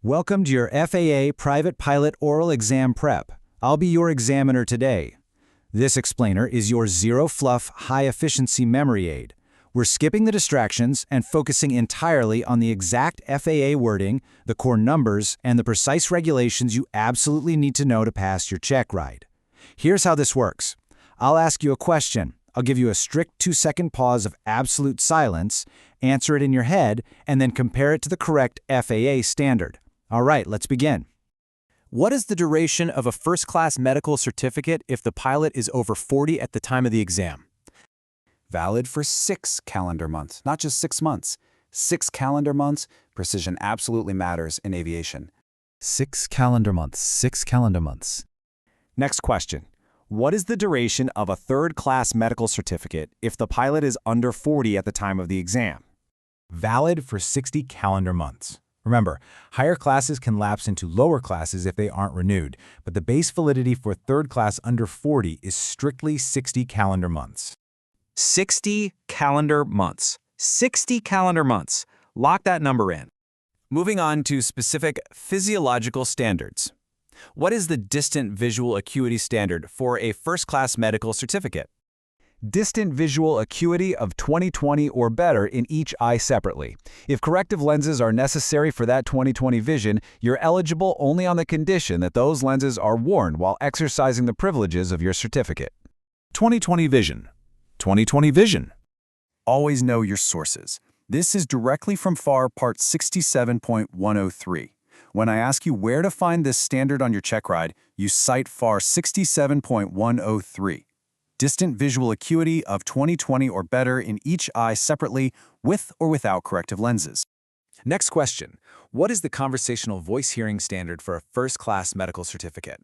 Welcome to your FAA Private Pilot Oral Exam Prep. I'll be your examiner today. This explainer is your zero-fluff, high-efficiency memory aid. We're skipping the distractions and focusing entirely on the exact FAA wording, the core numbers, and the precise regulations you absolutely need to know to pass your check ride. Here's how this works. I'll ask you a question. I'll give you a strict 2-second pause of absolute silence, answer it in your head, and then compare it to the correct FAA standard. All right, let's begin. What is the duration of a first-class medical certificate if the pilot is over 40 at the time of the exam? Valid for 6 calendar months, not just 6 months. 6 calendar months, precision absolutely matters in aviation. 6 calendar months, 6 calendar months. Next question. What is the duration of a third-class medical certificate if the pilot is under 40 at the time of the exam? Valid for 60 calendar months. Remember, higher classes can lapse into lower classes if they aren't renewed, but the base validity for third class under 40 is strictly 60 calendar months. 60 calendar months. 60 calendar months. Lock that number in. Moving on to specific physiological standards. What is the distant visual acuity standard for a first-class medical certificate? Distant visual acuity of 20/20 or better in each eye separately. If corrective lenses are necessary for that 20/20 vision, you're eligible only on the condition that those lenses are worn while exercising the privileges of your certificate. 20/20 vision. 20/20 vision. Always know your sources. This is directly from FAR Part 67.103. When I ask you where to find this standard on your check ride, you cite FAR 67.103. Distant visual acuity of 20/20 or better in each eye separately, with or without corrective lenses. Next question. What is the conversational voice hearing standard for a first-class medical certificate?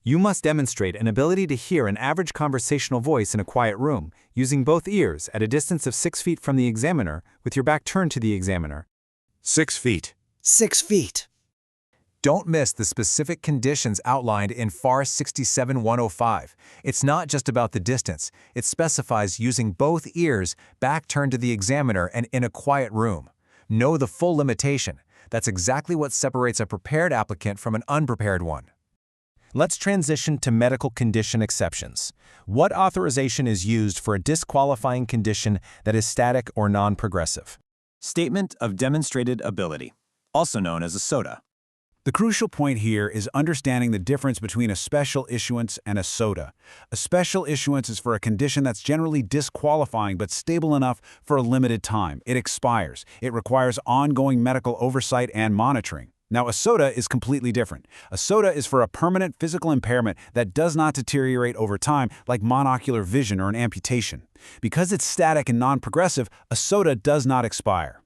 You must demonstrate an ability to hear an average conversational voice in a quiet room, using both ears at a distance of 6 feet from the examiner, with your back turned to the examiner. 6 feet. 6 feet. Don't miss the specific conditions outlined in FAR 67.105. It's not just about the distance. It specifies using both ears, back turned to the examiner, and in a quiet room. Know the full limitation. That's exactly what separates a prepared applicant from an unprepared one. Let's transition to medical condition exceptions. What authorization is used for a disqualifying condition that is static or non-progressive? Statement of demonstrated ability, also known as a SOTA. The crucial point here is understanding the difference between a special issuance and a SOTA. A special issuance is for a condition that's generally disqualifying but stable enough for a limited time. It expires. It requires ongoing medical oversight and monitoring. Now, a SOTA is completely different. A SOTA is for a permanent physical impairment that does not deteriorate over time, like monocular vision or an amputation. Because it's static and non-progressive, a SOTA does not expire.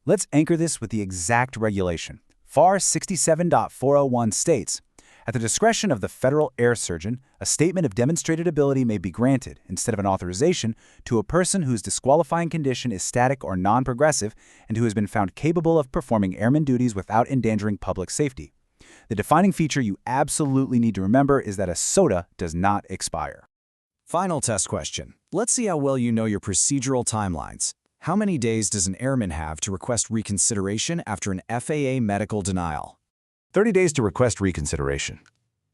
Let's anchor this with the exact regulation. FAR 67.401 states, at the discretion of the federal air surgeon, a statement of demonstrated ability may be granted, instead of an authorization, to a person whose disqualifying condition is static or non-progressive and who has been found capable of performing airman duties without endangering public safety. The defining feature you absolutely need to remember is that a SOTA does not expire. Final test question. Let's see how well you know your procedural timelines. How many days does an airman have to request reconsideration after an FAA medical denial? 30 days to request reconsideration.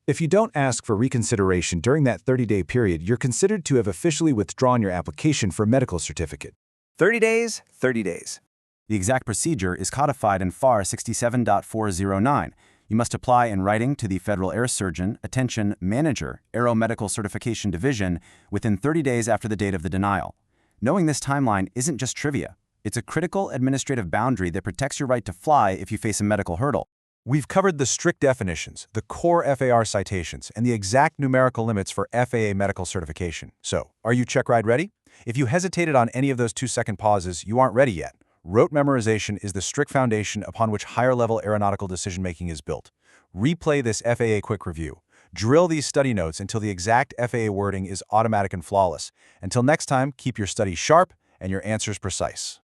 If you don't ask for reconsideration during that 30-day period, you're considered to have officially withdrawn your application for a medical certificate. 30 days, 30 days. The exact procedure is codified in FAR 67.409. You must apply in writing to the Federal Air Surgeon, Attention Manager, Aeromedical Certification Division, within 30 days after the date of the denial. Knowing this timeline isn't just trivia. It's a critical administrative boundary that protects your right to fly if you face a medical hurdle. We've covered the strict definitions, the core FAR citations, and the exact numerical limits for FAA medical certification. So, are you check ride ready? If you hesitated on any of those 2-second pauses, you aren't ready yet. Rote memorization is the strict foundation upon which higher-level aeronautical decision-making is built. Replay this FAA quick review. Drill these study notes until the exact FAA wording is automatic and flawless. Until next time, keep your studies sharp and your answers precise.